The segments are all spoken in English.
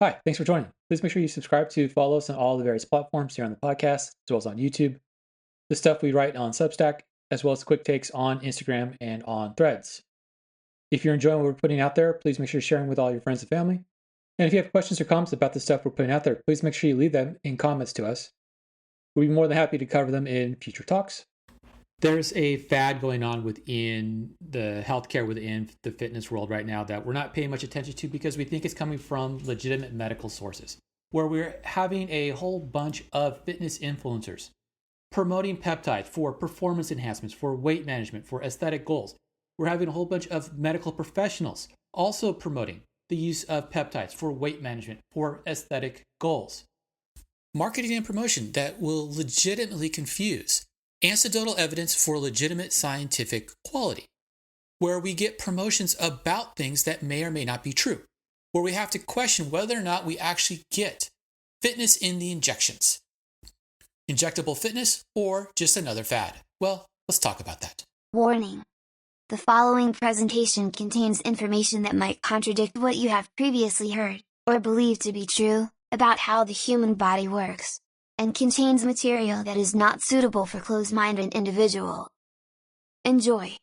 Hi, thanks for joining. Please make sure you subscribe to follow us on all the various platforms here on the podcast, as well as on YouTube. The stuff we write on Substack, as well as quick takes on Instagram and on Threads. If you're enjoying what we're putting out there, please make sure you're sharing with all your friends and family. And if you have questions or comments about the stuff we're putting out there, please make sure you leave them in comments to us. We'd be more than happy to cover them in future talks. There's a fad going on within the healthcare, within the fitness world right now that we're not paying much attention to because we think it's coming from legitimate medical sources, where we're having a whole bunch of fitness influencers promoting peptides for performance enhancements, for weight management, for aesthetic goals. We're having a whole bunch of medical professionals also promoting the use of peptides for weight management, for aesthetic goals. Marketing and promotion that will legitimately confuse anecdotal evidence for legitimate scientific quality, where we get promotions about things that may or may not be true, where we have to question whether or not we actually get fitness in the injections. Injectable fitness or just another fad? Well, let's talk about that. Warning. The following presentation contains information that might contradict what you have previously heard, or believed to be true, about how the human body works, and contains material that is not suitable for closed-minded individuals. Enjoy.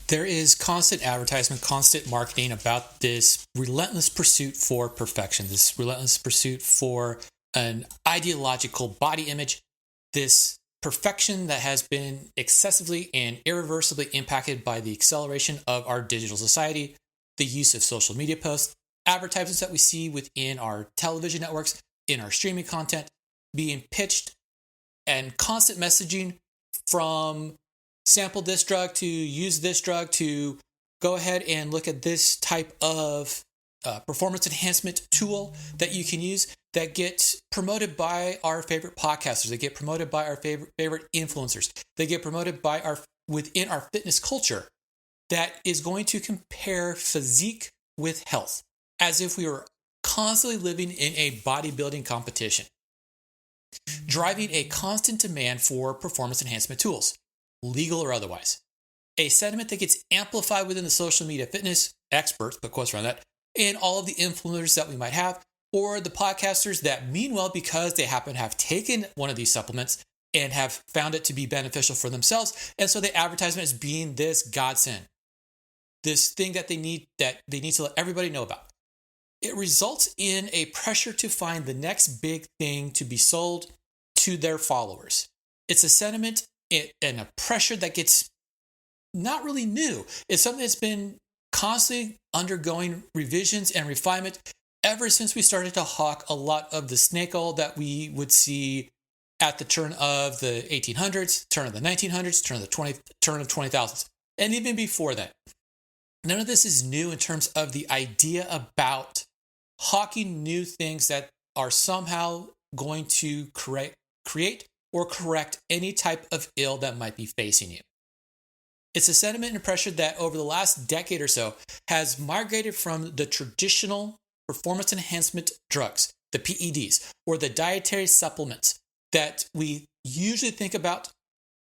There is constant advertisement, constant marketing about this relentless pursuit for perfection, this relentless pursuit for an ideological body image, this perfection that has been excessively and irreversibly impacted by the acceleration of our digital society, the use of social media posts, advertisements that we see within our television networks, in our streaming content, being pitched, and constant messaging from sample this drug to use this drug to go ahead and look at this type of performance enhancement tool that you can use that gets promoted by our favorite podcasters. They get promoted by our favorite influencers. They get promoted by within our fitness culture that is going to compare physique with health as if we were constantly living in a bodybuilding competition, driving a constant demand for performance enhancement tools, legal or otherwise. A sentiment that gets amplified within the social media fitness experts, put quotes around that, and all of the influencers that we might have, or the podcasters that meanwhile, because they happen to have taken one of these supplements and have found it to be beneficial for themselves, and so the advertisement is being this godsend, this thing that they need to let everybody know about. It results in a pressure to find the next big thing to be sold to their followers. It's a sentiment and a pressure that gets not really new. It's something that's been constantly undergoing revisions and refinement ever since we started to hawk a lot of the snake oil that we would see at the turn of the 1800s, turn of the 1900s, turn of 20,000s, and even before that. None of this is new in terms of the idea about hawking new things that are somehow going to create or correct any type of ill that might be facing you. It's a sentiment and pressure that over the last decade or so has migrated from the traditional performance enhancement drugs, the PEDs, or the dietary supplements that we usually think about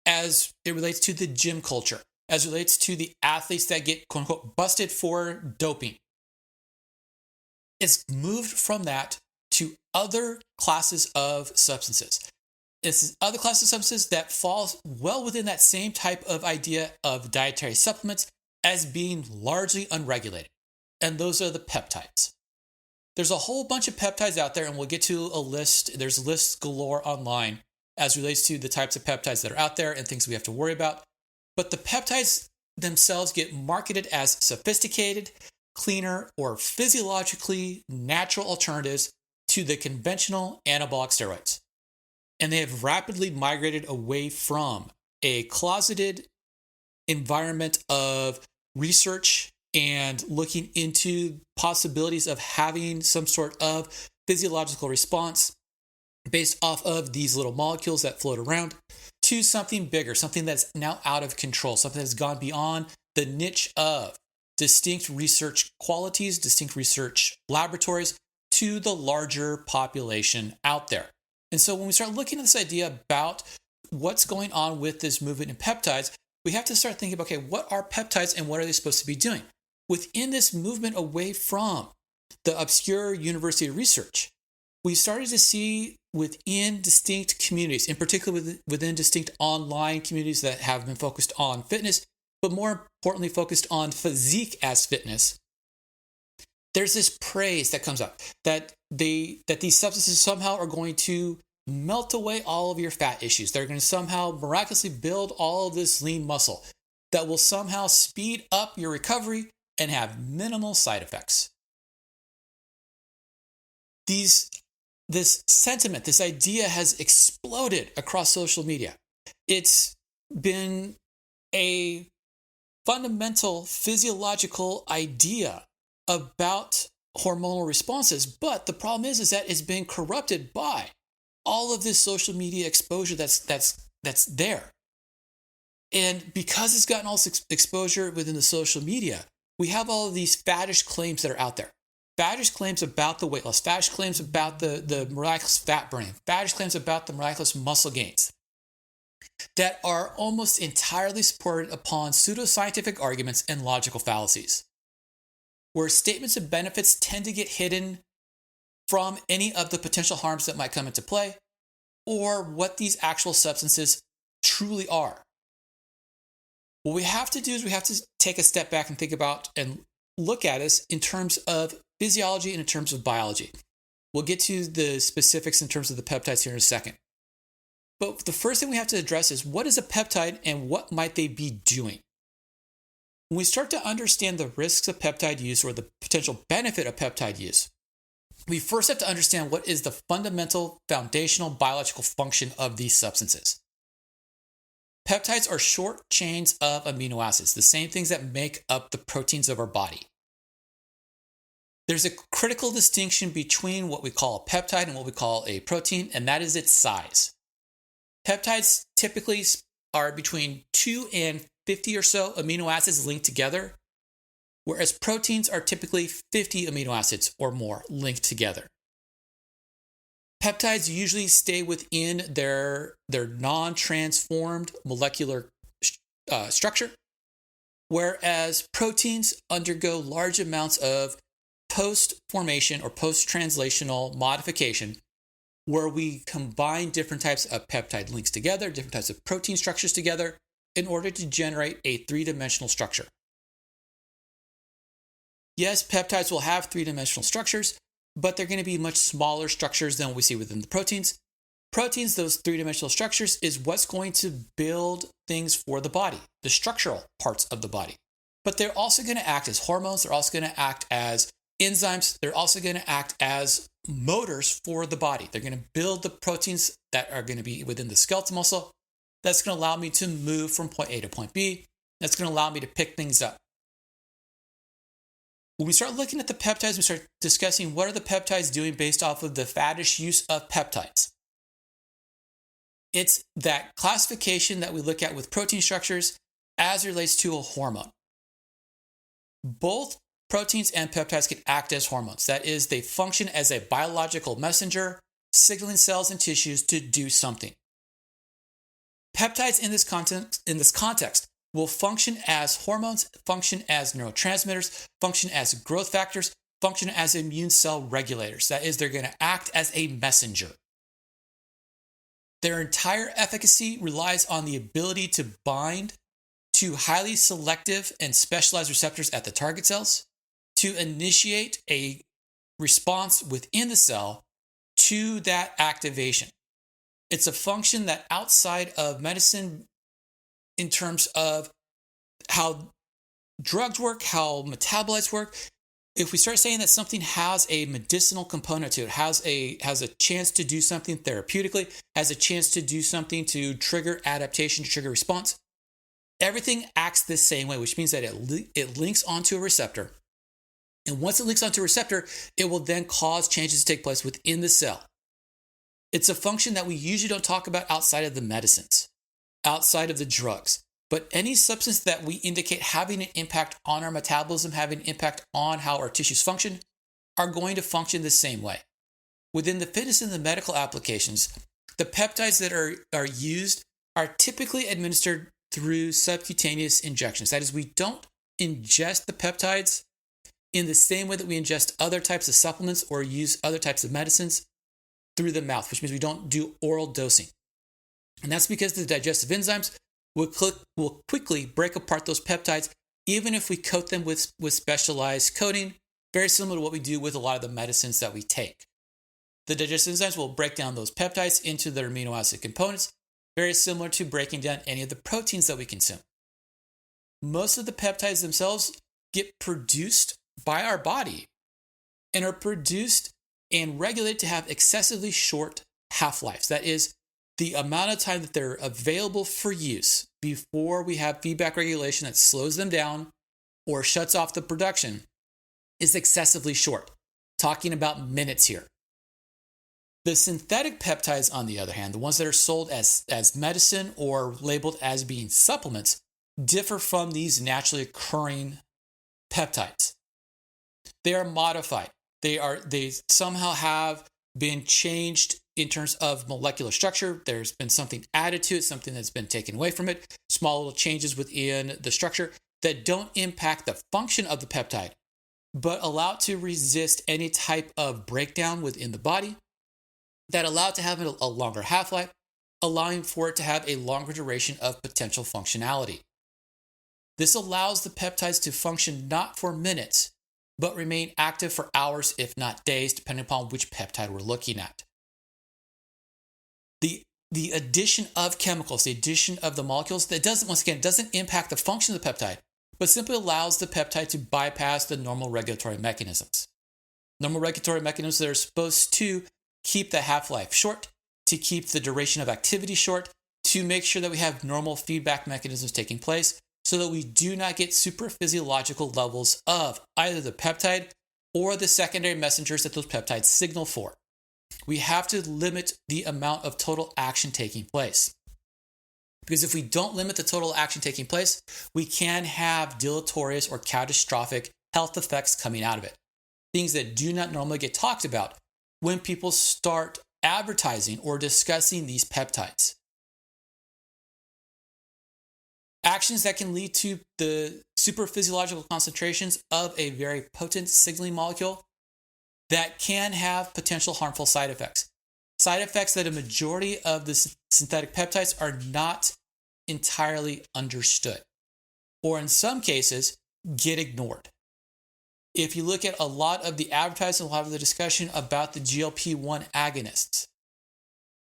as it relates to the gym culture, as it relates to the athletes that get quote unquote busted for doping. It's moved from that to other classes of substances. It's other classes of substances that falls well within that same type of idea of dietary supplements as being largely unregulated. And those are the peptides. There's a whole bunch of peptides out there, and we'll get to a list. There's lists galore online as relates to the types of peptides that are out there and things we have to worry about. But the peptides themselves get marketed as sophisticated, cleaner, or physiologically natural alternatives to the conventional anabolic steroids. And they have rapidly migrated away from a closeted environment of research and looking into possibilities of having some sort of physiological response based off of these little molecules that float around to something bigger, something that's now out of control, something that's gone beyond the niche of distinct research qualities, distinct research laboratories to the larger population out there. And so when we start looking at this idea about what's going on with this movement in peptides, we have to start thinking about, okay, what are peptides and what are they supposed to be doing? Within this movement away from the obscure university research. We started to see within distinct communities, in particular within distinct online communities that have been focused on fitness, but more importantly focused on physique as fitness, there's this praise that comes up that these substances somehow are going to melt away all of your fat issues. They're going to somehow miraculously build all of this lean muscle that will somehow speed up your recovery and have minimal side effects. This sentiment, this idea has exploded across social media. It's been a fundamental physiological idea about hormonal responses, but the problem is that it's been corrupted by all of this social media exposure that's there. And because it's gotten all this exposure within the social media, we have all of these faddish claims that are out there. Faddish claims about the weight loss, faddish claims about the miraculous fat burning, faddish claims about the miraculous muscle gains that are almost entirely supported upon pseudoscientific arguments and logical fallacies, where statements of benefits tend to get hidden from any of the potential harms that might come into play or what these actual substances truly are. What we have to do is we have to take a step back and think about and look at this in terms of physiology and in terms of biology. We'll get to the specifics in terms of the peptides here in a second. But the first thing we have to address is what is a peptide and what might they be doing? When we start to understand the risks of peptide use or the potential benefit of peptide use, we first have to understand what is the fundamental foundational biological function of these substances. Peptides are short chains of amino acids, the same things that make up the proteins of our body. There's a critical distinction between what we call a peptide and what we call a protein, and that is its size. Peptides typically are between 2 and 50 or so amino acids linked together, whereas proteins are typically 50 amino acids or more linked together. Peptides usually stay within their non-transformed molecular structure, whereas proteins undergo large amounts of post-formation or post-translational modification, where we combine different types of peptide links together, different types of protein structures together, in order to generate a three-dimensional structure. Yes, peptides will have three-dimensional structures, but they're going to be much smaller structures than what we see within the proteins. Proteins, those three-dimensional structures, is what's going to build things for the body, the structural parts of the body. But they're also going to act as hormones. They're also going to act as enzymes. They're also going to act as motors for the body. They're going to build the proteins that are going to be within the skeletal muscle. That's going to allow me to move from point A to point B. That's going to allow me to pick things up. When we start looking at the peptides, we start discussing what are the peptides doing based off of the faddish use of peptides. It's that classification that we look at with protein structures as it relates to a hormone. Both proteins and peptides can act as hormones. That is, they function as a biological messenger, signaling cells and tissues to do something. Peptides in this context will function as hormones, function as neurotransmitters, function as growth factors, function as immune cell regulators. That is, they're going to act as a messenger. Their entire efficacy relies on the ability to bind to highly selective and specialized receptors at the target cells to initiate a response within the cell to that activation. It's a function that outside of medicine, in terms of how drugs work, how metabolites work, if we start saying that something has a medicinal component to it, has a chance to do something therapeutically, has a chance to do something to trigger adaptation, to trigger response, everything acts the same way, which means that it links onto a receptor. And once it links onto a receptor, it will then cause changes to take place within the cell. It's a function that we usually don't talk about outside of the medicines, outside of the drugs. But any substance that we indicate having an impact on our metabolism, having an impact on how our tissues function, are going to function the same way. Within the fitness and the medical applications, the peptides that are used are typically administered through subcutaneous injections. That is, we don't ingest the peptides in the same way that we ingest other types of supplements or use other types of medicines through the mouth, which means we don't do oral dosing. And that's because the digestive enzymes will quickly break apart those peptides, even if we coat them with specialized coating, very similar to what we do with a lot of the medicines that we take. The digestive enzymes will break down those peptides into their amino acid components, very similar to breaking down any of the proteins that we consume. Most of the peptides themselves get produced by our body and are produced and regulated to have excessively short half-lives. That is, the amount of time that they're available for use before we have feedback regulation that slows them down or shuts off the production is excessively short. Talking about minutes here. The synthetic peptides, on the other hand, the ones that are sold as medicine or labeled as being supplements, differ from these naturally occurring peptides. They are modified. They somehow have been changed in terms of molecular structure. There's been something added to it, something that's been taken away from it, small little changes within the structure that don't impact the function of the peptide, but allow it to resist any type of breakdown within the body, that allow it to have a longer half-life, allowing for it to have a longer duration of potential functionality. This allows the peptides to function not for minutes, but remain active for hours, if not days, depending upon which peptide we're looking at. The addition of chemicals, the addition of the molecules, that doesn't impact the function of the peptide, but simply allows the peptide to bypass the normal regulatory mechanisms. Normal regulatory mechanisms that are supposed to keep the half-life short, to keep the duration of activity short, to make sure that we have normal feedback mechanisms taking place so that we do not get super physiological levels of either the peptide or the secondary messengers that those peptides signal for. We have to limit the amount of total action taking place. Because if we don't limit the total action taking place, we can have deleterious or catastrophic health effects coming out of it. Things that do not normally get talked about when people start advertising or discussing these peptides. Actions that can lead to the superphysiological concentrations of a very potent signaling molecule that can have potential harmful side effects. Side effects that a majority of the synthetic peptides are not entirely understood, or in some cases, get ignored. If you look at a lot of the advertising, a lot of the discussion about the GLP-1 agonists,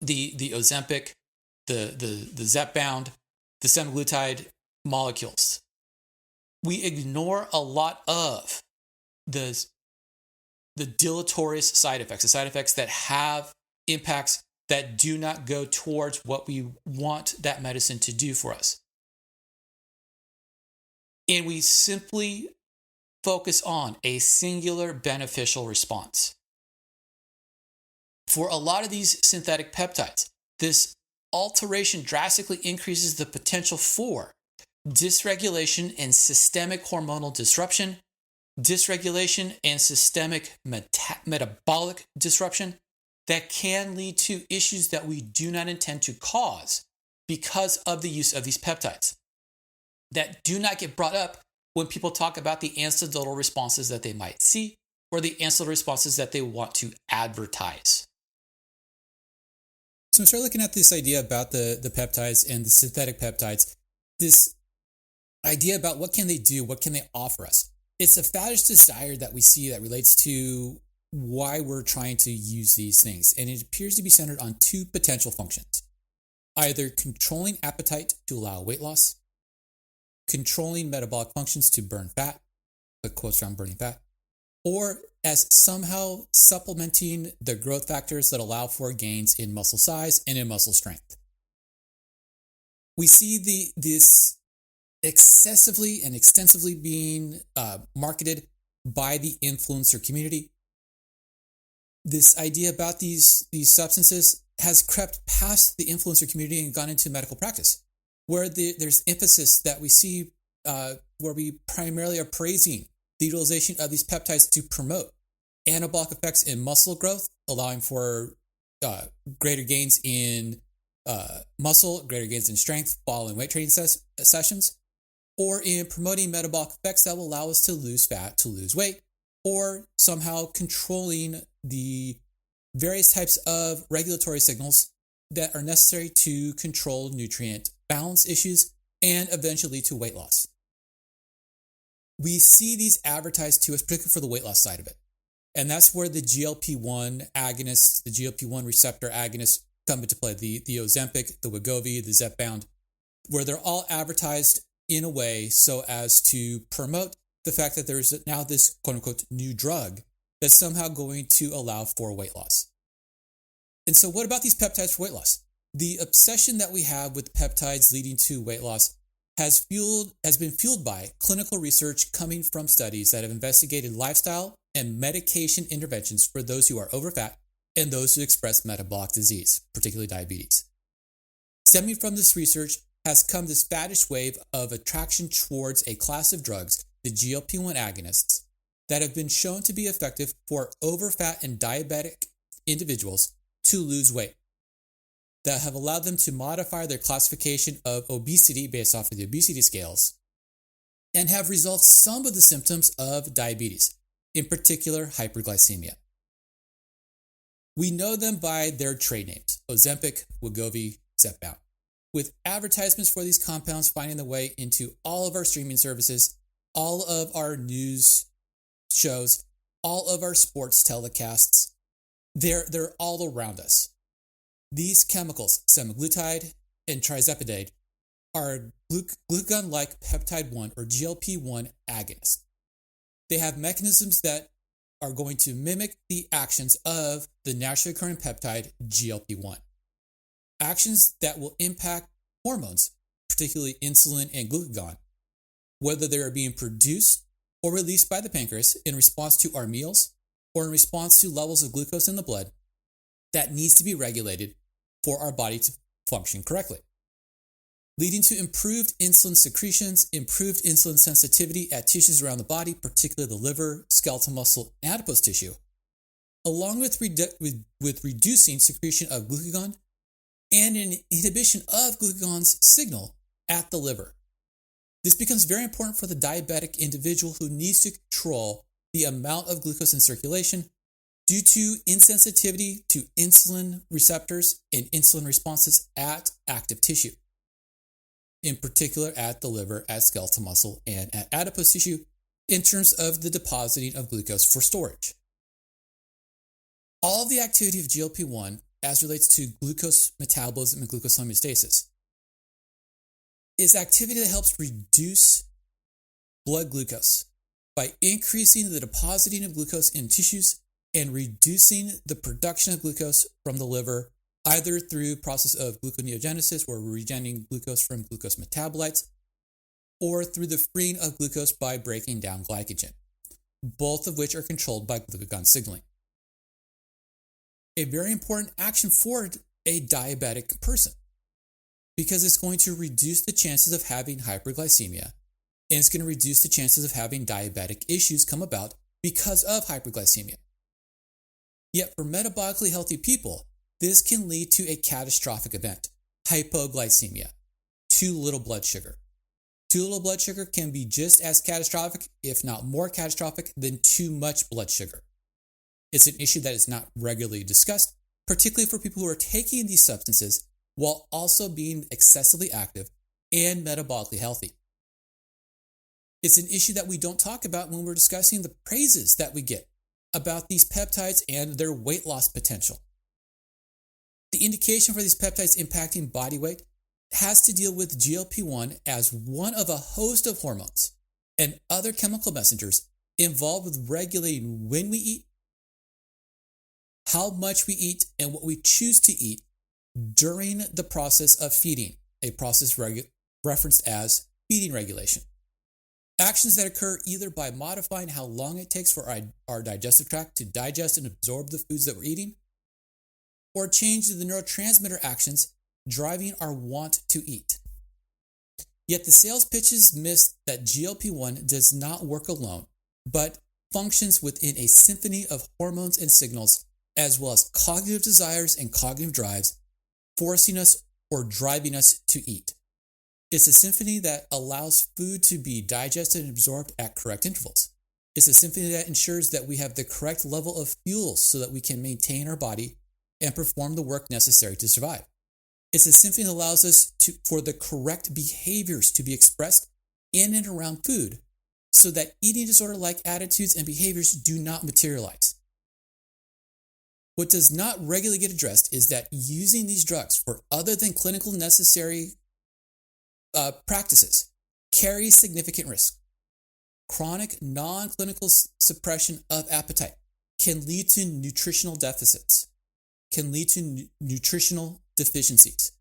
the Ozempic, the Zepbound, the semaglutide molecules, we ignore a lot of the deleterious side effects, the side effects that have impacts that do not go towards what we want that medicine to do for us. And we simply focus on a singular beneficial response. For a lot of these synthetic peptides, this alteration drastically increases the potential for dysregulation and systemic hormonal disruption, dysregulation and systemic metabolic disruption that can lead to issues that we do not intend to cause because of the use of these peptides, that do not get brought up when people talk about the anecdotal responses that they might see or the anecdotal responses that they want to advertise. So I'm starting looking at this idea about the peptides and the synthetic peptides, this idea about what can they do, what can they offer us. It's a faddish desire that we see that relates to why we're trying to use these things, and it appears to be centered on two potential functions. Either controlling appetite to allow weight loss, controlling metabolic functions to burn fat, the quotes around burning fat, or as somehow supplementing the growth factors that allow for gains in muscle size and in muscle strength. We see this excessively and extensively being marketed by the influencer community. This idea about these substances has crept past the influencer community and gone into medical practice, where there's emphasis that we see where we primarily are praising the utilization of these peptides to promote anabolic effects in muscle growth, allowing for greater gains in muscle, greater gains in strength following weight training sessions, or in promoting metabolic effects that will allow us to lose fat, to lose weight, or somehow controlling the various types of regulatory signals that are necessary to control nutrient balance issues and eventually to weight loss. We see these advertised to us, particularly for the weight loss side of it. And that's where the GLP-1 agonists, the GLP-1 receptor agonists come into play. The Ozempic, the Wegovy, the Zepbound, where they're all advertised in a way so as to promote the fact that there's now this quote-unquote new drug that's somehow going to allow for weight loss. And so what about these peptides for weight loss? The obsession that we have with peptides leading to weight loss has been fueled by clinical research coming from studies that have investigated lifestyle and medication interventions for those who are overfat and those who express metabolic disease, particularly diabetes. Stemming from this research has come this faddish wave of attraction towards a class of drugs, the GLP-1 agonists, that have been shown to be effective for overfat and diabetic individuals to lose weight, that have allowed them to modify their classification of obesity based off of the obesity scales, and have resolved some of the symptoms of diabetes, in particular hyperglycemia. We know them by their trade names, Ozempic, Wegovy, Zepbound, with advertisements for these compounds finding their way into all of our streaming services, all of our news shows, all of our sports telecasts. They're all around us. These chemicals, semaglutide and tirzepatide, are glucagon-like peptide 1 or GLP-1 agonists. They have mechanisms that are going to mimic the actions of the naturally occurring peptide GLP-1. Actions that will impact hormones, particularly insulin and glucagon, whether they are being produced or released by the pancreas in response to our meals or in response to levels of glucose in the blood that needs to be regulated for our body to function correctly, leading to improved insulin secretions, improved insulin sensitivity at tissues around the body, particularly the liver, skeletal muscle, and adipose tissue, along with reducing secretion of glucagon and an inhibition of glucagon's signal at the liver. This becomes very important for the diabetic individual who needs to control the amount of glucose in circulation due to insensitivity to insulin receptors and insulin responses at active tissue, in particular at the liver, at skeletal muscle, and at adipose tissue in terms of the depositing of glucose for storage. All of the activity of GLP-1 as relates to glucose metabolism and glucose homeostasis is activity that helps reduce blood glucose by increasing the depositing of glucose in tissues and reducing the production of glucose from the liver, either through process of gluconeogenesis, where we're regenerating glucose from glucose metabolites, or through the freeing of glucose by breaking down glycogen, both of which are controlled by glucagon signaling. A very important action for a diabetic person, because it's going to reduce the chances of having hyperglycemia, and it's going to reduce the chances of having diabetic issues come about because of hyperglycemia. Yet for metabolically healthy people, this can lead to a catastrophic event, hypoglycemia, too little blood sugar. Too little blood sugar can be just as catastrophic, if not more catastrophic, than too much blood sugar. It's an issue that is not regularly discussed, particularly for people who are taking these substances while also being excessively active and metabolically healthy. It's an issue that we don't talk about when we're discussing the praises that we get about these peptides and their weight loss potential. The indication for these peptides impacting body weight has to deal with GLP-1 as one of a host of hormones and other chemical messengers involved with regulating when we eat, how much we eat, and what we choose to eat during the process of feeding, a process referenced as feeding regulation. Actions that occur either by modifying how long it takes for our digestive tract to digest and absorb the foods that we're eating, or change the neurotransmitter actions driving our want to eat. Yet the sales pitches miss that GLP-1 does not work alone, but functions within a symphony of hormones and signals, as well as cognitive desires and cognitive drives, forcing us or driving us to eat. It's a symphony that allows food to be digested and absorbed at correct intervals. It's a symphony that ensures that we have the correct level of fuels so that we can maintain our body and perform the work necessary to survive. It's a symphony that allows us for the correct behaviors to be expressed in and around food so that eating disorder-like attitudes and behaviors do not materialize. What does not regularly get addressed is that using these drugs for other than clinical necessary practices carries significant risk. Chronic non-clinical suppression of appetite can lead to nutritional deficits, can lead to nutritional deficiencies,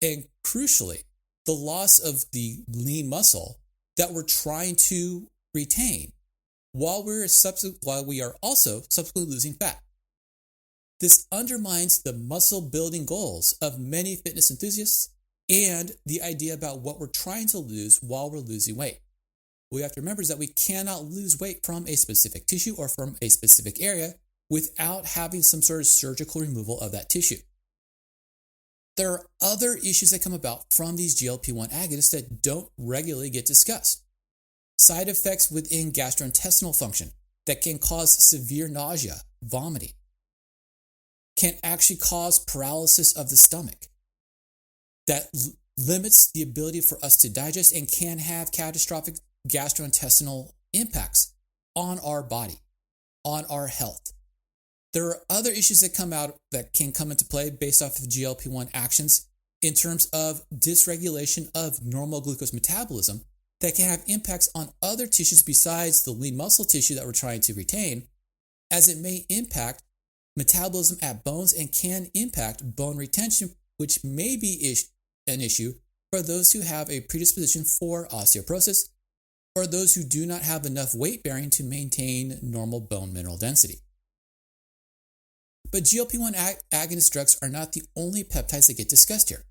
and crucially, the loss of the lean muscle that we're trying to retain while we are also subsequently losing fat. This undermines the muscle building goals of many fitness enthusiasts and the idea about what we're trying to lose while we're losing weight. What we have to remember is that we cannot lose weight from a specific tissue or from a specific area without having some sort of surgical removal of that tissue. There are other issues that come about from these GLP-1 agonists that don't regularly get discussed. Side effects within gastrointestinal function that can cause severe nausea, vomiting, can actually cause paralysis of the stomach that limits the ability for us to digest and can have catastrophic gastrointestinal impacts on our body, on our health. There are other issues that can come into play based off of GLP-1 actions in terms of dysregulation of normal glucose metabolism that can have impacts on other tissues besides the lean muscle tissue that we're trying to retain, as it may impact metabolism at bones and can impact bone retention, which may be an issue for those who have a predisposition for osteoporosis or those who do not have enough weight bearing to maintain normal bone mineral density. But GLP-1 agonist drugs are not the only peptides that get discussed here.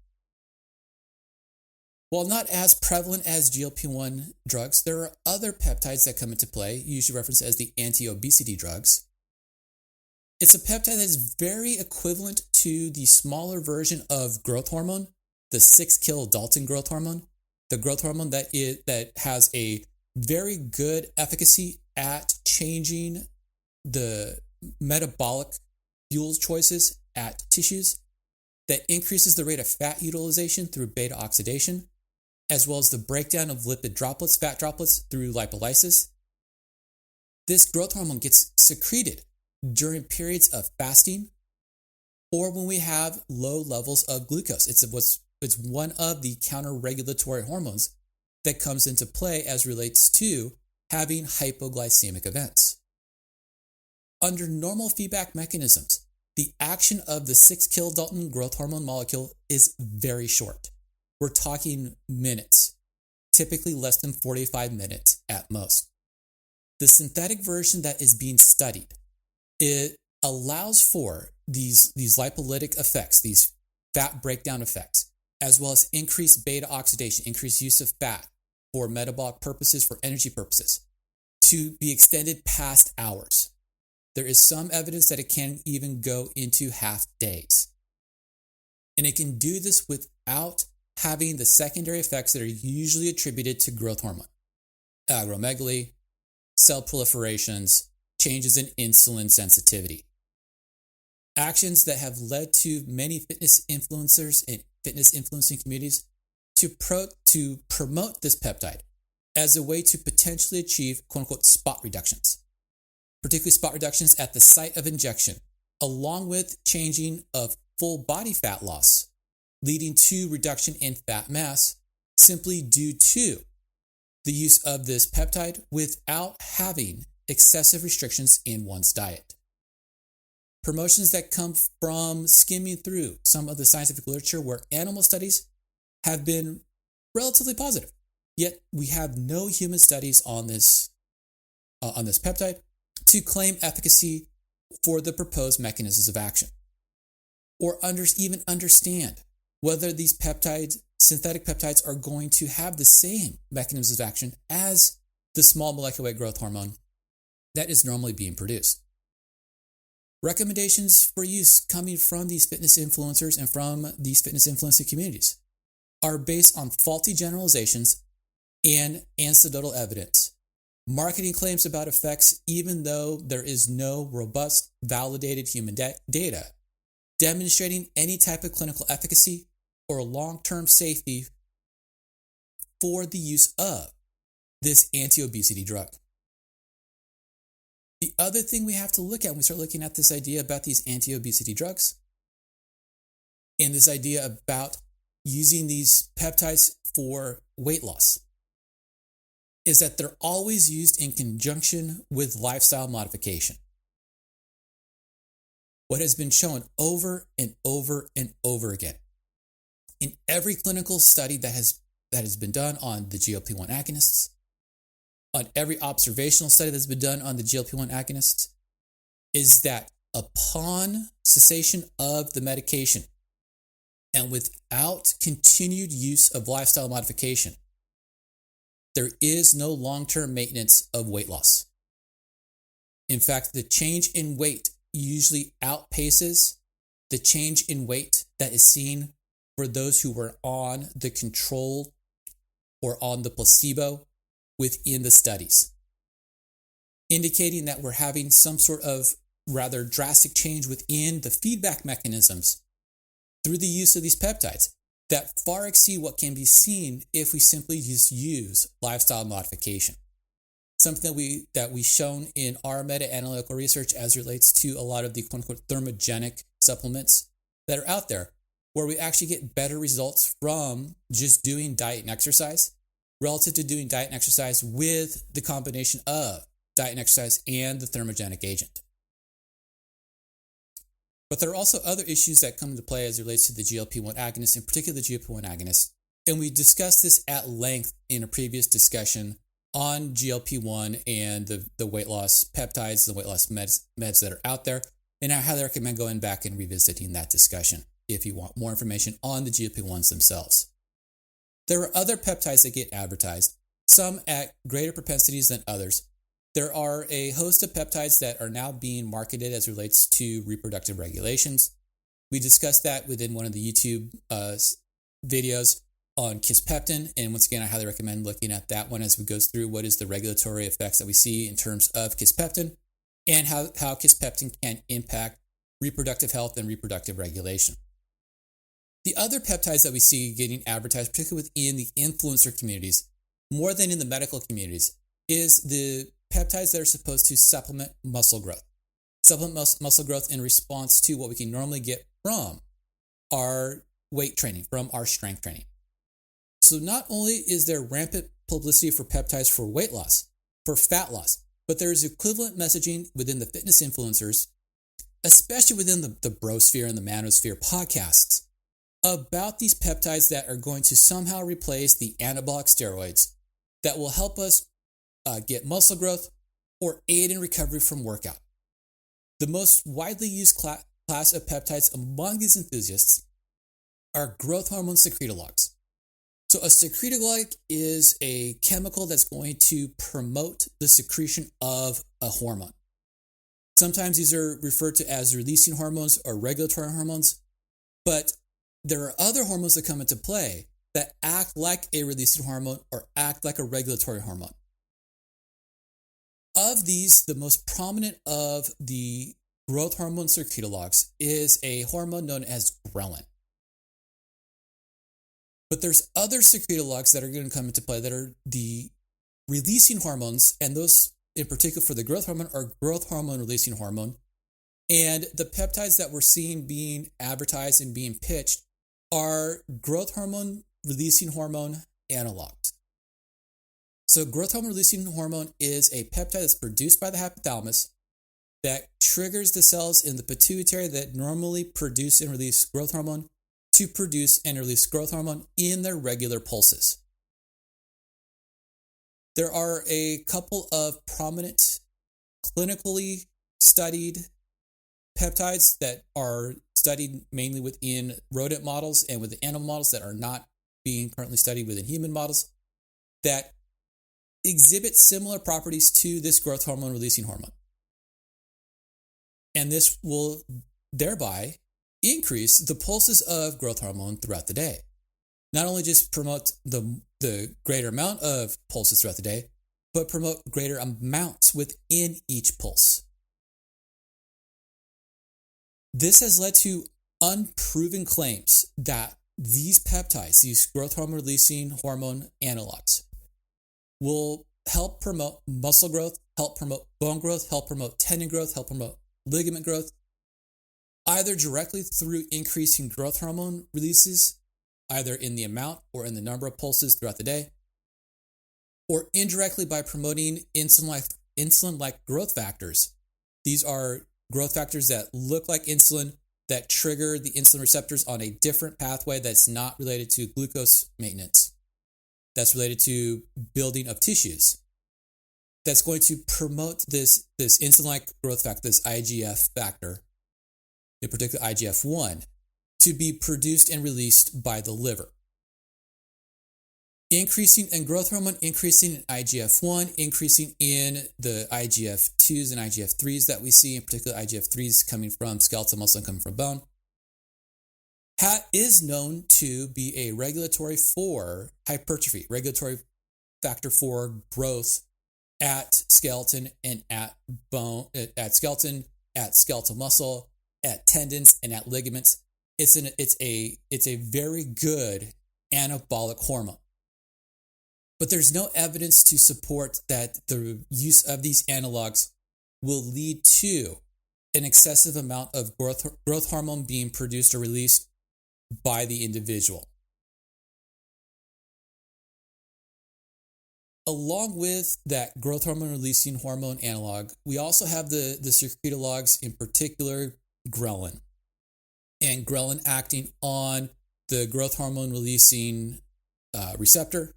While not as prevalent as GLP-1 drugs, there are other peptides that come into play, usually referenced as the anti-obesity drugs. It's a peptide that is very equivalent to the smaller version of growth hormone, the 6-kilodalton growth hormone, the growth hormone that has a very good efficacy at changing the metabolic fuel choices at tissues, that increases the rate of fat utilization through beta oxidation, as well as the breakdown of lipid droplets, fat droplets, through lipolysis. This growth hormone gets secreted during periods of fasting or when we have low levels of glucose. It's one of the counter-regulatory hormones that comes into play as relates to having hypoglycemic events. Under normal feedback mechanisms, the action of the 6-kilodalton growth hormone molecule is very short. We're talking minutes, typically less than 45 minutes at most. The synthetic version that is being studied, it allows for these lipolytic effects, these fat breakdown effects, as well as increased beta oxidation, increased use of fat for metabolic purposes, for energy purposes, to be extended past hours. There is some evidence that it can even go into half days. And it can do this without having the secondary effects that are usually attributed to growth hormone. Acromegaly, cell proliferations, changes in insulin sensitivity. Actions that have led to many fitness influencers and fitness influencing communities to promote this peptide as a way to potentially achieve quote-unquote spot reductions, particularly spot reductions at the site of injection, along with changing of full body fat loss, leading to reduction in fat mass simply due to the use of this peptide without having excessive restrictions in one's diet. Promotions that come from skimming through some of the scientific literature where animal studies have been relatively positive, yet we have no human studies on this peptide to claim efficacy for the proposed mechanisms of action, or even understand whether these synthetic peptides are going to have the same mechanisms of action as the small molecular weight growth hormone that is normally being produced. Recommendations for use coming from these fitness influencers and from these fitness influencing communities are based on faulty generalizations and anecdotal evidence marketing claims about effects, even though there is no robust, validated human data demonstrating any type of clinical efficacy or long-term safety for the use of this anti-obesity drug. The other thing we have to look at when we start looking at this idea about these anti-obesity drugs and this idea about using these peptides for weight loss is that they're always used in conjunction with lifestyle modification. What has been shown over and over and over again in every clinical study that has been done on the GLP-1 agonists, on every observational study that's been done on the GLP-1 agonists, is that upon cessation of the medication and without continued use of lifestyle modification, there is no long-term maintenance of weight loss. In fact, the change in weight usually outpaces the change in weight that is seen for those who were on the control or on the placebo within the studies, indicating that we're having some sort of rather drastic change within the feedback mechanisms through the use of these peptides that far exceed what can be seen if we simply just use lifestyle modification. Something that we've shown in our meta-analytical research as relates to a lot of the quote-unquote thermogenic supplements that are out there, where we actually get better results from just doing diet and exercise relative to doing diet and exercise with the combination of diet and exercise and the thermogenic agent. But there are also other issues that come into play as it relates to the GLP-1 agonist, in particular the GLP-1 agonist. And we discussed this at length in a previous discussion on GLP-1 and the weight loss peptides, the weight loss meds that are out there. And I highly recommend going back and revisiting that discussion if you want more information on the GLP-1s themselves. There are other peptides that get advertised, some at greater propensities than others. There are a host of peptides that are now being marketed as it relates to reproductive regulations. We discussed that within one of the YouTube videos on kisspeptin. And once again, I highly recommend looking at that one as we go through what is the regulatory effects that we see in terms of kisspeptin and how kisspeptin can impact reproductive health and reproductive regulation. The other peptides that we see getting advertised, particularly within the influencer communities, more than in the medical communities, is the peptides that are supposed to supplement muscle growth. Supplement muscle growth in response to what we can normally get from our weight training, from our strength training. So not only is there rampant publicity for peptides for weight loss, for fat loss, but there is equivalent messaging within the fitness influencers, especially within the brosphere and the manosphere podcasts, about these peptides that are going to somehow replace the anabolic steroids that will help us get muscle growth or aid in recovery from workout. The most widely used class of peptides among these enthusiasts are growth hormone secretologues. So a secretolog is a chemical that's going to promote the secretion of a hormone. Sometimes these are referred to as releasing hormones or regulatory hormones, but there are other hormones that come into play that act like a releasing hormone or act like a regulatory hormone. Of these, the most prominent of the growth hormone secretologues is a hormone known as ghrelin. But there's other secretologues that are going to come into play that are the releasing hormones, and those in particular for the growth hormone are growth hormone releasing hormone. And the peptides that we're seeing being advertised and being pitched are growth hormone releasing hormone analogs. So growth hormone releasing hormone is a peptide that's produced by the hypothalamus that triggers the cells in the pituitary that normally produce and release growth hormone to produce and release growth hormone in their regular pulses. There are a couple of prominent clinically studied peptides that are studied mainly within rodent models and within animal models that are not being currently studied within human models that exhibit similar properties to this growth hormone releasing hormone. And this will thereby increase the pulses of growth hormone throughout the day. Not only just promote the greater amount of pulses throughout the day, but promote greater amounts within each pulse. This has led to unproven claims that these peptides, these growth hormone releasing hormone analogs, will help promote muscle growth, help promote bone growth, help promote tendon growth, help promote ligament growth, either directly through increasing growth hormone releases, either in the amount or in the number of pulses throughout the day, or indirectly by promoting insulin-like growth factors. These are growth factors that look like insulin, that trigger the insulin receptors on a different pathway that's not related to glucose maintenance, that's related to building of tissues, that's going to promote this insulin-like growth factor, this IGF factor, in particular IGF-1, to be produced and released by the liver. Increasing in growth hormone, increasing in IGF-1, increasing in the IGF-2s and IGF-3s that we see, in particular IGF-3s coming from skeletal muscle and coming from bone, is known to be a regulatory for hypertrophy, regulatory factor for growth at skeleton and at bone, at skeleton, at skeletal muscle, at tendons, and at ligaments. It's a very good anabolic hormone. But there's no evidence to support that the use of these analogs will lead to an excessive amount of growth hormone being produced or released by the individual. Along with that growth hormone releasing hormone analog, we also have the secretologs, in particular ghrelin, and ghrelin acting on the growth hormone releasing receptor.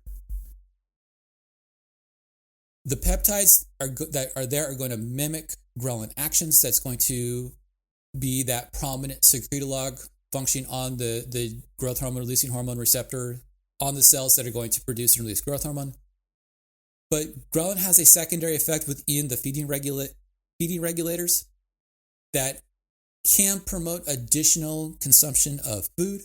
The peptides that are there are going to mimic ghrelin actions. That's going to be that prominent secretolog functioning on the growth hormone releasing hormone receptor on the cells that are going to produce and release growth hormone. But ghrelin has a secondary effect within the feeding regulators that can promote additional consumption of food,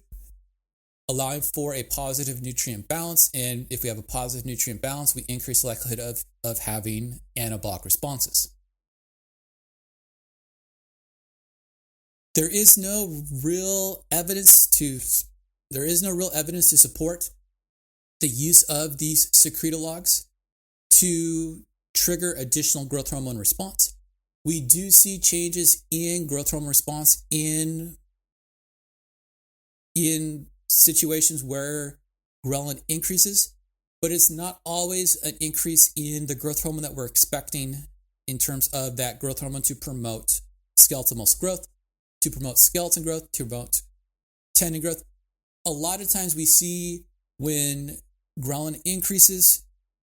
allowing for a positive nutrient balance. And if we have a positive nutrient balance, we increase the likelihood of having anabolic responses. There is no real evidence to support the use of these secretologs to trigger additional growth hormone response. We do see changes in growth hormone response in situations where ghrelin increases, but it's not always an increase in the growth hormone that we're expecting in terms of that growth hormone to promote skeletal muscle growth, to promote skeleton growth, to promote tendon growth. A lot of times we see when ghrelin increases,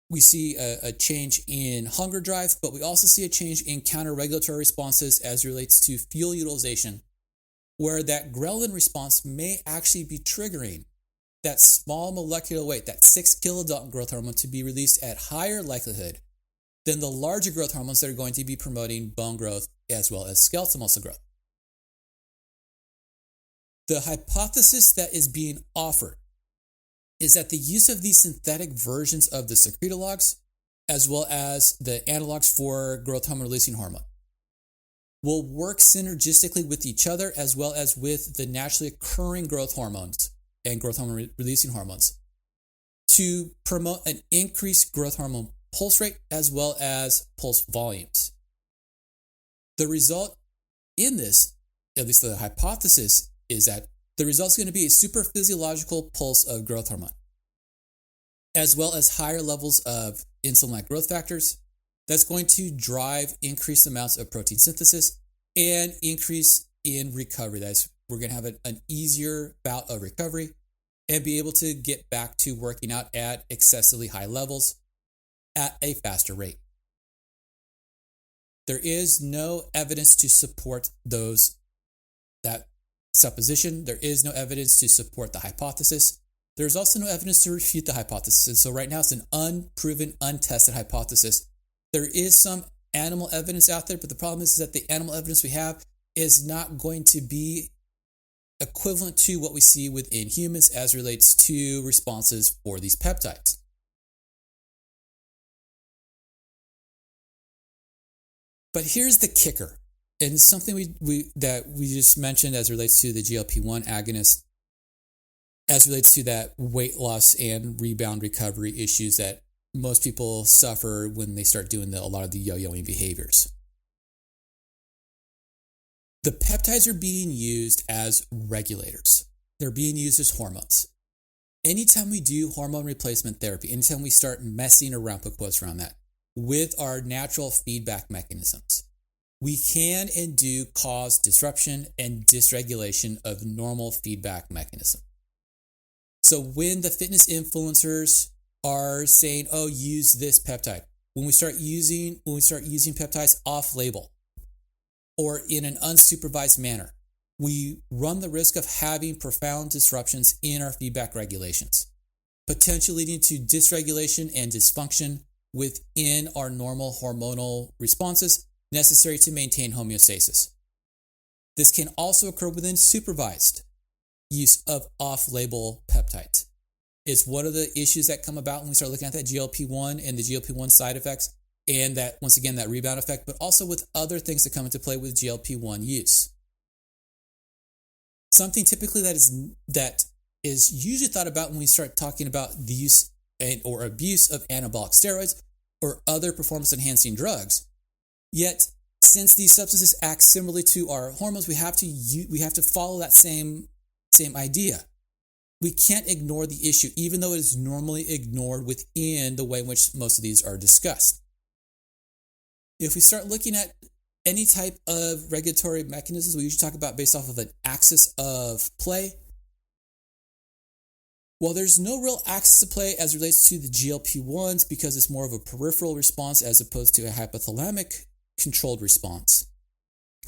we see a change in hunger drive, but we also see a change in counter-regulatory responses as it relates to fuel utilization, where that ghrelin response may actually be triggering that small molecular weight, that 6 kilodalton growth hormone, to be released at higher likelihood than the larger growth hormones that are going to be promoting bone growth as well as skeletal muscle growth. The hypothesis that is being offered is that the use of these synthetic versions of the secretologs, as well as the analogs for growth hormone releasing hormone, will work synergistically with each other as well as with the naturally occurring growth hormones and growth hormone releasing hormones to promote an increased growth hormone pulse rate as well as pulse volumes. The result in this, at least the hypothesis, is that the result is going to be a super physiological pulse of growth hormone, as well as higher levels of insulin-like growth factors. That's going to drive increased amounts of protein synthesis and increase in recovery. We're going to have an easier bout of recovery and be able to get back to working out at excessively high levels at a faster rate. There is no evidence to support that supposition. There is no evidence to support the hypothesis. There's also no evidence to refute the hypothesis. And so right now it's an unproven, untested hypothesis. There is some animal evidence out there, but the problem is that the animal evidence we have is not going to be equivalent to what we see within humans as relates to responses for these peptides. But here's the kicker, and something we just mentioned as it relates to the GLP-1 agonist, as it relates to that weight loss and rebound recovery issues that most people suffer when they start doing a lot of the yo-yoing behaviors. The peptides are being used as regulators. They're being used as hormones. Anytime we do hormone replacement therapy, anytime we start messing around, put quotes around that, with our natural feedback mechanisms, we can and do cause disruption and dysregulation of normal feedback mechanism. So when the fitness influencers are saying, oh, use this peptide, when we start using peptides off label or in an unsupervised manner, we run the risk of having profound disruptions in our feedback regulations, potentially leading to dysregulation and dysfunction within our normal hormonal responses necessary to maintain homeostasis. This can also occur within supervised use of off-label peptides. It's one of the issues that come about when we start looking at that GLP-1 and the GLP-1 side effects, and that, once again, that rebound effect, but also with other things that come into play with GLP-1 use. Something typically that is usually thought about when we start talking about the use or abuse of anabolic steroids or other performance-enhancing drugs. Yet, since these substances act similarly to our hormones, we have to follow that same idea. We can't ignore the issue, even though it is normally ignored within the way in which most of these are discussed. If we start looking at any type of regulatory mechanisms, we usually talk about based off of an axis of play. Well, there's no real axis of play as it relates to the GLP-1s because it's more of a peripheral response as opposed to a hypothalamic controlled response.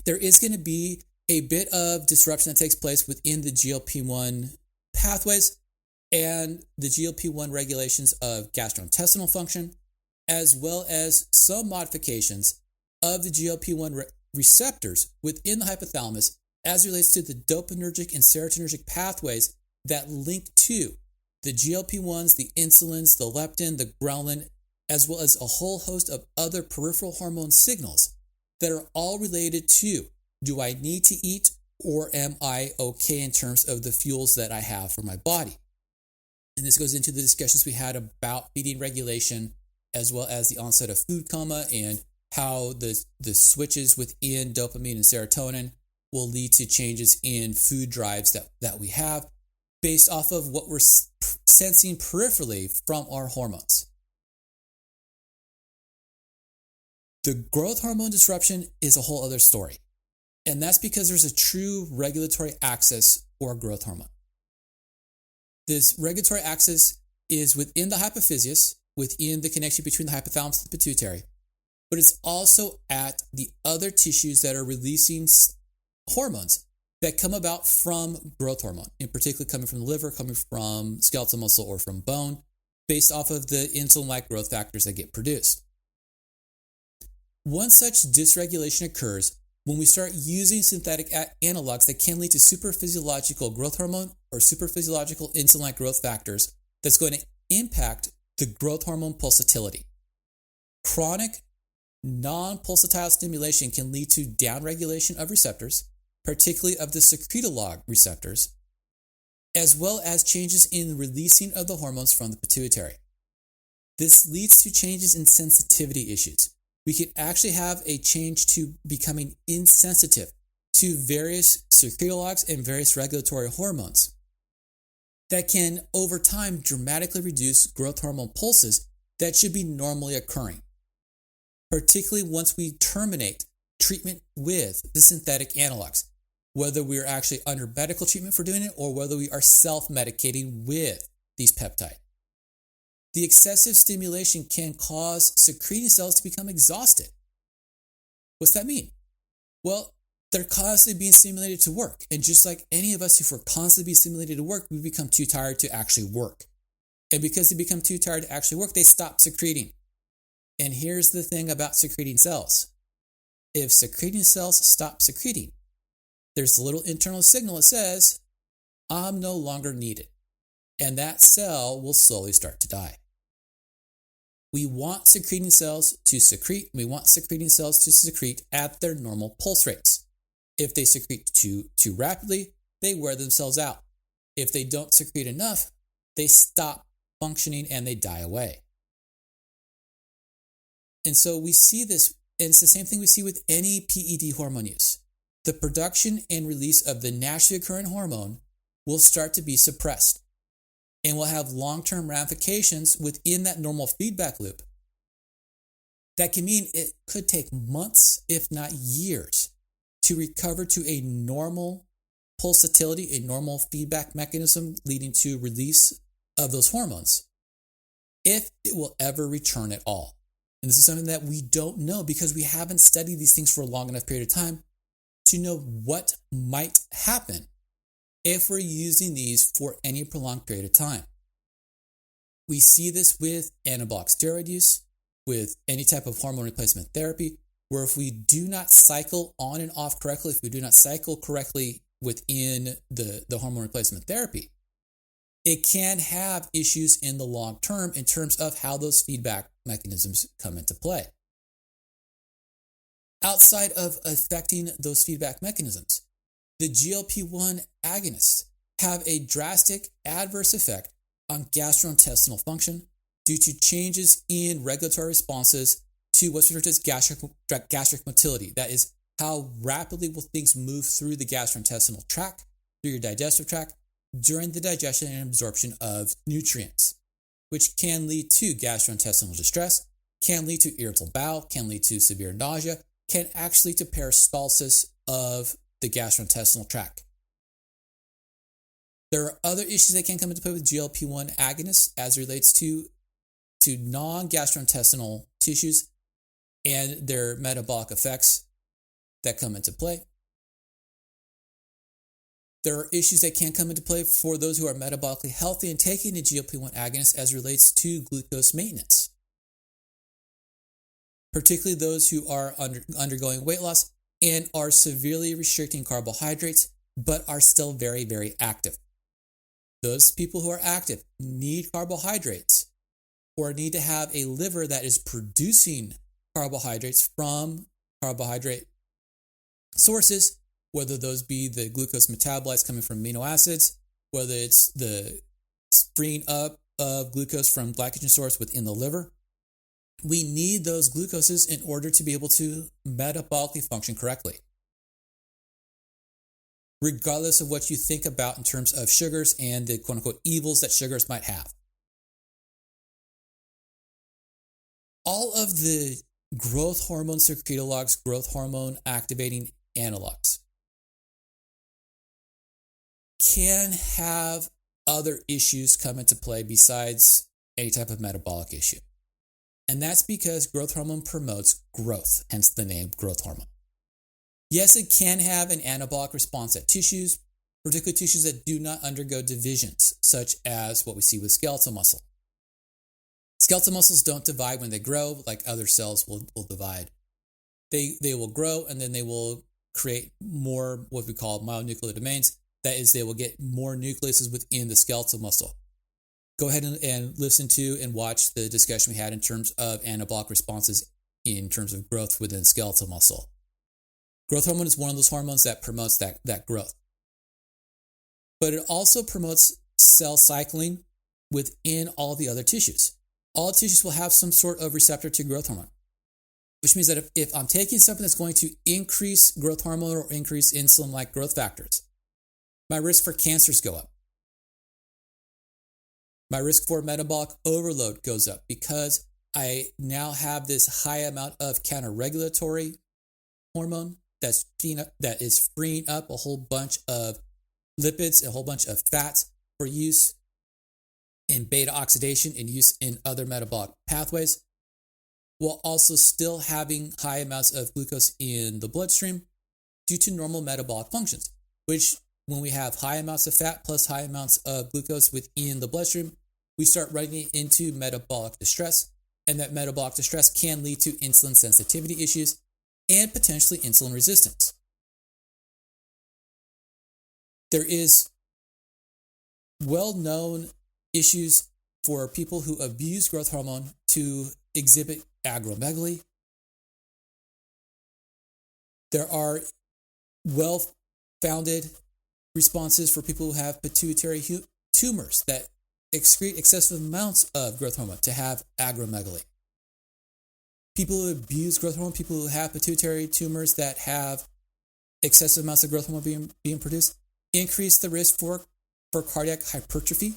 There is going to be a bit of disruption that takes place within the GLP-1 pathways and the GLP-1 regulations of gastrointestinal function, as well as some modifications of the GLP-1 receptors within the hypothalamus as it relates to the dopaminergic and serotonergic pathways that link to the GLP-1s, the insulins, the leptin, the ghrelin, as well as a whole host of other peripheral hormone signals that are all related to, do I need to eat or am I okay in terms of the fuels that I have for my body? And this goes into the discussions we had about feeding regulation, as well as the onset of food coma and how the switches within dopamine and serotonin will lead to changes in food drives that we have based off of what we're sensing peripherally from our hormones. The growth hormone disruption is a whole other story. And that's because there's a true regulatory axis for growth hormone. This regulatory axis is within the hypophysis, within the connection between the hypothalamus and the pituitary, but it's also at the other tissues that are releasing hormones that come about from growth hormone, in particular coming from the liver, coming from skeletal muscle, or from bone, based off of the insulin-like growth factors that get produced. One such dysregulation occurs when we start using synthetic analogs that can lead to supraphysiological growth hormone or supraphysiological insulin-like growth factors that's going to impact the growth hormone pulsatility. Chronic non-pulsatile stimulation can lead to downregulation of receptors, particularly of the secretolog receptors, as well as changes in releasing of the hormones from the pituitary. This leads to changes in sensitivity issues. We can actually have a change to becoming insensitive to various secretologs and various regulatory hormones that can, over time, dramatically reduce growth hormone pulses that should be normally occurring, particularly once we terminate treatment with the synthetic analogs, whether we are actually under medical treatment for doing it or whether we are self-medicating with these peptides. The excessive stimulation can cause secreting cells to become exhausted. What's that mean? Well, they're constantly being stimulated to work. And just like any of us, if we're constantly being stimulated to work, we become too tired to actually work. And because they become too tired to actually work, they stop secreting. And here's the thing about secreting cells. If secreting cells stop secreting, there's a little internal signal that says, I'm no longer needed. And that cell will slowly start to die. We want secreting cells to secrete. We want secreting cells to secrete at their normal pulse rates. If they secrete too rapidly, they wear themselves out. If they don't secrete enough, they stop functioning and they die away. And so we see this, and it's the same thing we see with any PED hormone use. The production and release of the naturally occurring hormone will start to be suppressed and will have long-term ramifications within that normal feedback loop. That can mean it could take months, if not years, to recover to a normal pulsatility, a normal feedback mechanism leading to release of those hormones, if it will ever return at all. And this is something that we don't know because we haven't studied these things for a long enough period of time to know what might happen if we're using these for any prolonged period of time. We see this with anabolic steroid use, with any type of hormone replacement therapy, where if we do not cycle on and off correctly, if we do not cycle correctly within the hormone replacement therapy, it can have issues in the long term in terms of how those feedback mechanisms come into play. Outside of affecting those feedback mechanisms, the GLP-1 agonists have a drastic adverse effect on gastrointestinal function due to changes in regulatory responses to what's referred to as gastric motility. That is, how rapidly will things move through the gastrointestinal tract, through your digestive tract, during the digestion and absorption of nutrients, which can lead to gastrointestinal distress, can lead to irritable bowel, can lead to severe nausea, can actually lead to peristalsis of the gastrointestinal tract. There are other issues that can come into play with GLP-1 agonists as it relates to non-gastrointestinal tissues and their metabolic effects that come into play. There are issues that can come into play for those who are metabolically healthy and taking a GLP-1 agonist as it relates to glucose maintenance, particularly those who are undergoing weight loss and are severely restricting carbohydrates, but are still very, very active. Those people who are active need carbohydrates or need to have a liver that is producing carbohydrates from carbohydrate sources, whether those be the glucose metabolites coming from amino acids, whether it's the freeing up of glucose from glycogen source within the liver. We need those glucoses in order to be able to metabolically function correctly. Regardless of what you think about in terms of sugars and the quote-unquote evils that sugars might have. All of the growth hormone secretologues, growth hormone activating analogs, can have other issues come into play besides any type of metabolic issue. And that's because growth hormone promotes growth, hence the name growth hormone. Yes, it can have an anabolic response at tissues, particularly tissues that do not undergo divisions, such as what we see with skeletal muscle. Skeletal muscles don't divide when they grow like other cells will divide. They will grow and then they will create more what we call myonuclear domains. That is, they will get more nucleuses within the skeletal muscle. Go ahead and listen to and watch the discussion we had in terms of anabolic responses in terms of growth within skeletal muscle. Growth hormone is one of those hormones that promotes that growth. But it also promotes cell cycling within all the other tissues. All tissues will have some sort of receptor to growth hormone, which means that if I'm taking something that's going to increase growth hormone or increase insulin-like growth factors, my risk for cancers go up. My risk for metabolic overload goes up because I now have this high amount of counter-regulatory hormone that is freeing up a whole bunch of lipids, a whole bunch of fats for use in beta oxidation and use in other metabolic pathways, while also still having high amounts of glucose in the bloodstream due to normal metabolic functions, which when we have high amounts of fat plus high amounts of glucose within the bloodstream, we start running into metabolic distress, and that metabolic distress can lead to insulin sensitivity issues and potentially insulin resistance. There is well-known issues for people who abuse growth hormone to exhibit acromegaly. There are well-founded responses for people who have pituitary tumors that excrete excessive amounts of growth hormone to have acromegaly. People who abuse growth hormone, people who have pituitary tumors that have excessive amounts of growth hormone being produced, increase the risk for cardiac hypertrophy,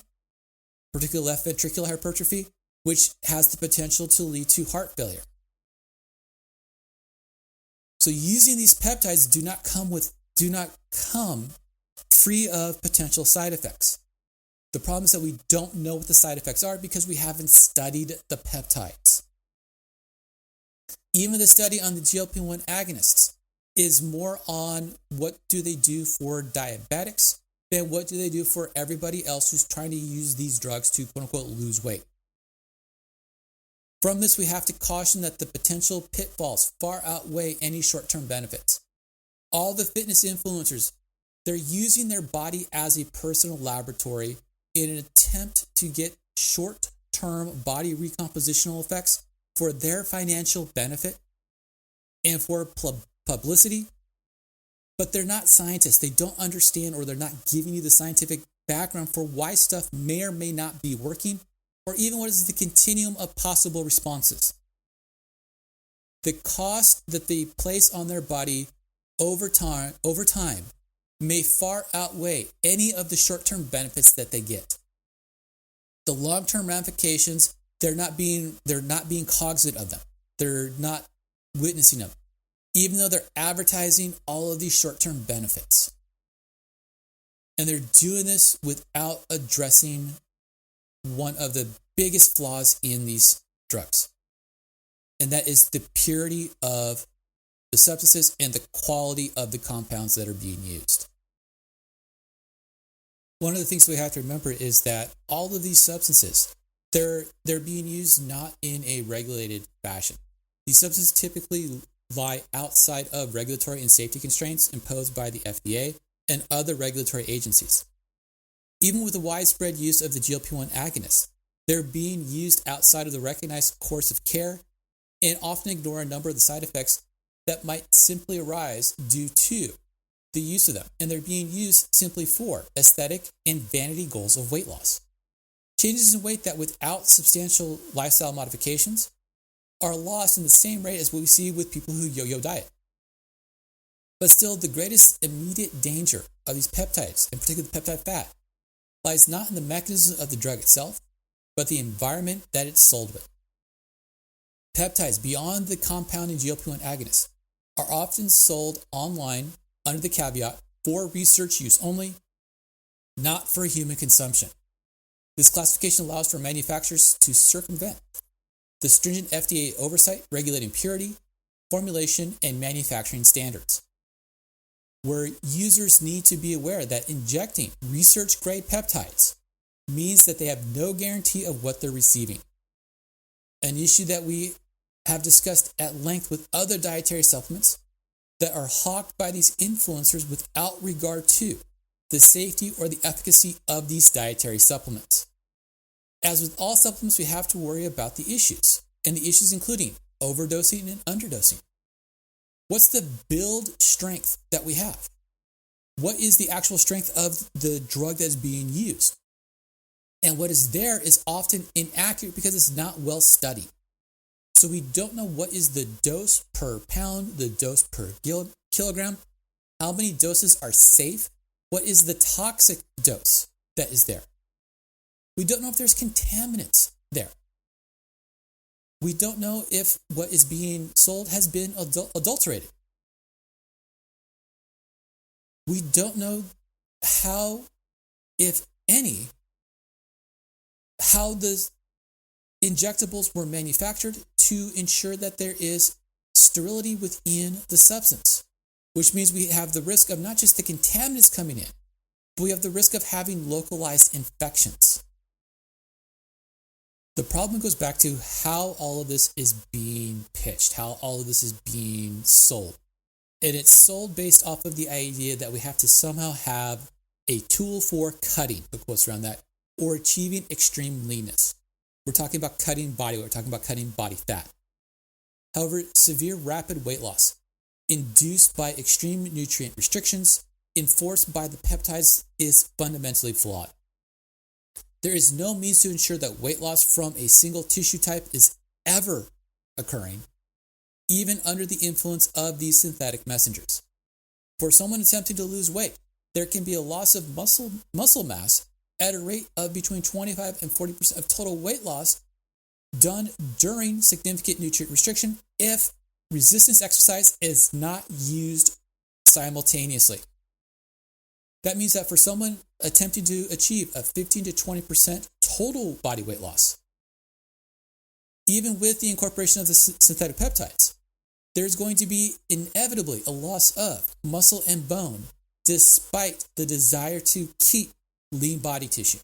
particularly left ventricular hypertrophy, which has the potential to lead to heart failure. So using these peptides do not come free of potential side effects. The problem is that we don't know what the side effects are because we haven't studied the peptides. Even the study on the GLP-1 agonists is more on what do they do for diabetics than what do they do for everybody else who's trying to use these drugs to quote-unquote lose weight. From this, we have to caution that the potential pitfalls far outweigh any short-term benefits. All the fitness influencers, they're using their body as a personal laboratory in an attempt to get short-term body recompositional effects for their financial benefit and for publicity. But they're not scientists. They don't understand, or they're not giving you the scientific background for why stuff may or may not be working, or even what is the continuum of possible responses. The cost that they place on their body over time may far outweigh any of the short-term benefits that they get. The long-term ramifications, they're not being cognizant of them. They're not witnessing them, even though they're advertising all of these short-term benefits. And they're doing this without addressing one of the biggest flaws in these drugs, and that is the purity of the substances and the quality of the compounds that are being used. One of the things we have to remember is that all of these substances, they're being used not in a regulated fashion. These substances typically lie outside of regulatory and safety constraints imposed by the FDA and other regulatory agencies. Even with the widespread use of the GLP-1 agonists, they're being used outside of the recognized course of care and often ignore a number of the side effects that might simply arise due to the use of them. And they're being used simply for aesthetic and vanity goals of weight loss. Changes in weight that without substantial lifestyle modifications are lost in the same rate as what we see with people who yo-yo diet. But still, the greatest immediate danger of these peptides, in particular the peptide fad, lies not in the mechanism of the drug itself, but the environment that it's sold with. Peptides beyond the compound and GLP-1 agonists are often sold online under the caveat for research use only, not for human consumption. This classification allows for manufacturers to circumvent the stringent FDA oversight regulating purity, formulation, and manufacturing standards, where users need to be aware that injecting research-grade peptides means that they have no guarantee of what they're receiving. An issue that we have discussed at length with other dietary supplements that are hawked by these influencers without regard to the safety or the efficacy of these dietary supplements. As with all supplements, we have to worry about the issues, and the issues including overdosing and underdosing. What's the build strength that we have? What is the actual strength of the drug that's being used? And what is there is often inaccurate because it's not well studied. So we don't know what is the dose per pound, the dose per kilogram, how many doses are safe, what is the toxic dose that is there. We don't know if there's contaminants there. We don't know if what is being sold has been adulterated. We don't know how, if any, how the injectables were manufactured to ensure that there is sterility within the substance, which means we have the risk of not just the contaminants coming in, but we have the risk of having localized infections. The problem goes back to how all of this is being pitched, how all of this is being sold. And it's sold based off of the idea that we have to somehow have a tool for cutting, the quotes around that, or achieving extreme leanness. We're talking about cutting body weight. We're talking about cutting body fat. However, severe rapid weight loss induced by extreme nutrient restrictions enforced by the peptides is fundamentally flawed. There is no means to ensure that weight loss from a single tissue type is ever occurring, even under the influence of these synthetic messengers. For someone attempting to lose weight, there can be a loss of muscle mass at a rate of between 25 and 40% of total weight loss done during significant nutrient restriction if resistance exercise is not used simultaneously. That means that for someone attempting to achieve a 15 to 20% total body weight loss, even with the incorporation of the synthetic peptides, there's going to be inevitably a loss of muscle and bone despite the desire to keep lean body tissue,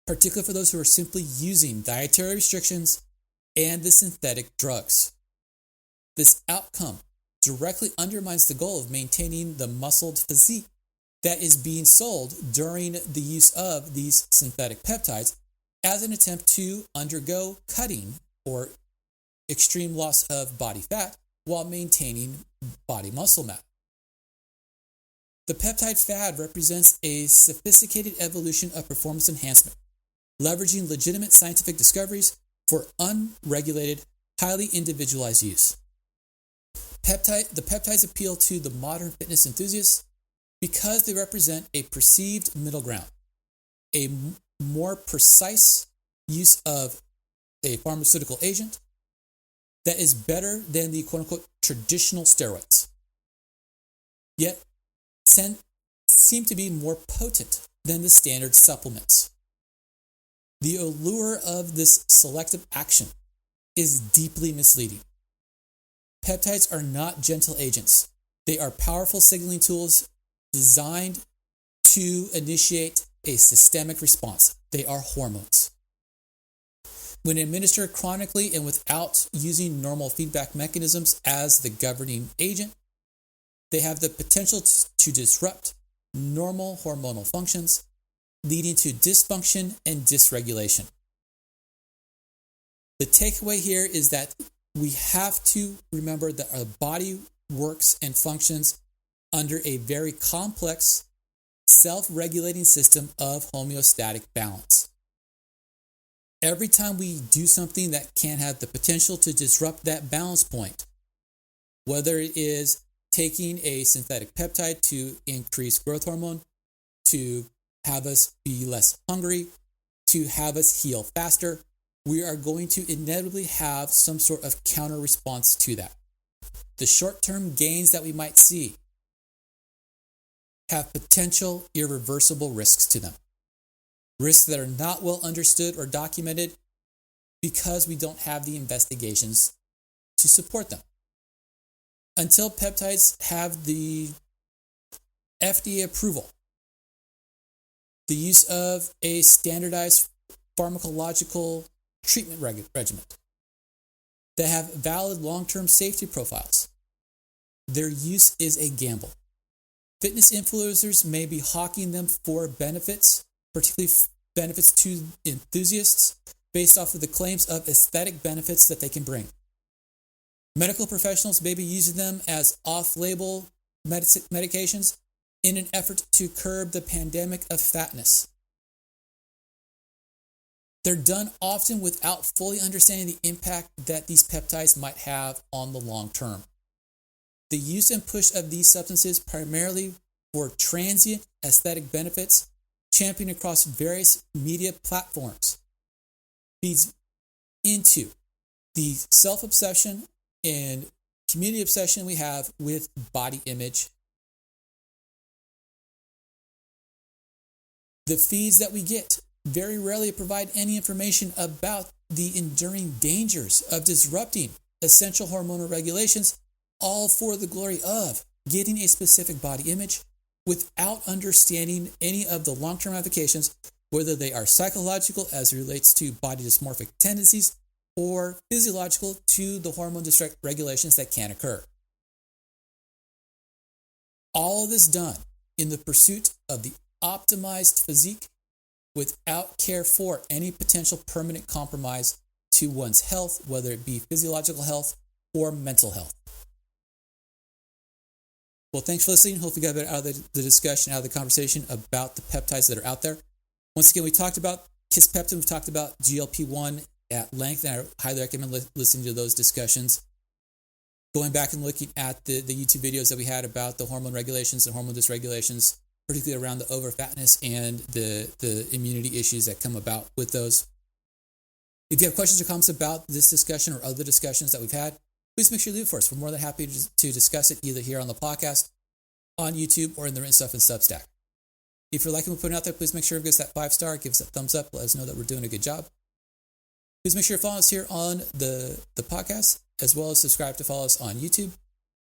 particularly for those who are simply using dietary restrictions and the synthetic drugs. This outcome directly undermines the goal of maintaining the muscled physique that is being sold during the use of these synthetic peptides as an attempt to undergo cutting or extreme loss of body fat while maintaining body muscle mass. The peptide fad represents a sophisticated evolution of performance enhancement, leveraging legitimate scientific discoveries for unregulated, highly individualized use. The peptides appeal to the modern fitness enthusiasts because they represent a perceived middle ground, a more precise use of a pharmaceutical agent that is better than the quote-unquote traditional steroids, yet seem to be more potent than the standard supplements. The allure of this selective action is deeply misleading. Peptides are not gentle agents. They are powerful signaling tools designed to initiate a systemic response. They are hormones. When administered chronically and without using normal feedback mechanisms as the governing agent, they have the potential to disrupt normal hormonal functions, leading to dysfunction and dysregulation. The takeaway here is that we have to remember that our body works and functions under a very complex, self-regulating system of homeostatic balance. Every time we do something that can have the potential to disrupt that balance point, whether it is taking a synthetic peptide to increase growth hormone, to have us be less hungry, to have us heal faster, we are going to inevitably have some sort of counter response to that. The short-term gains that we might see have potential irreversible risks to them. Risks that are not well understood or documented because we don't have the investigations to support them. Until peptides have the FDA approval, the use of a standardized pharmacological treatment regimen that have valid long-term safety profiles, their use is a gamble. Fitness influencers may be hawking them for benefits, particularly benefits to enthusiasts, based off of the claims of aesthetic benefits that they can bring. Medical professionals may be using them as off-label medications in an effort to curb the pandemic of fatness. They're done often without fully understanding the impact that these peptides might have on the long term. The use and push of these substances primarily for transient aesthetic benefits, championed across various media platforms, feeds into the self-obsession and community obsession we have with body image. The feeds that we get very rarely provide any information about the enduring dangers of disrupting essential hormonal regulations, all for the glory of getting a specific body image without understanding any of the long-term applications, whether they are psychological as it relates to body dysmorphic tendencies or physiological to the hormone dysregulations that can occur. All of this done in the pursuit of the optimized physique without care for any potential permanent compromise to one's health, whether it be physiological health or mental health. Well, thanks for listening. Hopefully you got a bit out of the discussion, out of the conversation about the peptides that are out there. Once again, we talked about kisspeptin, we've talked about GLP-1 at length, and I highly recommend listening to those discussions. Going back and looking at the YouTube videos that we had about the hormone regulations and hormone dysregulations, particularly around the overfatness and the immunity issues that come about with those. If you have questions or comments about this discussion or other discussions that we've had, please make sure you leave it for us. We're more than happy to discuss it either here on the podcast, on YouTube, or in the written stuff in Substack. If you're liking what we're putting out there, please make sure to give us that 5-star, give us that thumbs up, let us know that we're doing a good job. Please make sure to follow us here on the podcast, as well as subscribe to follow us on YouTube,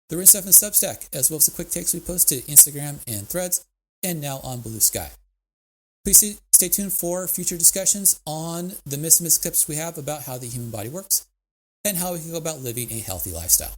the written stuff in Substack, as well as the quick takes we post to Instagram and Threads, and now on Blue Sky. Please stay tuned for future discussions on the myths and misconceptions we have about how the human body works and how we can go about living a healthy lifestyle.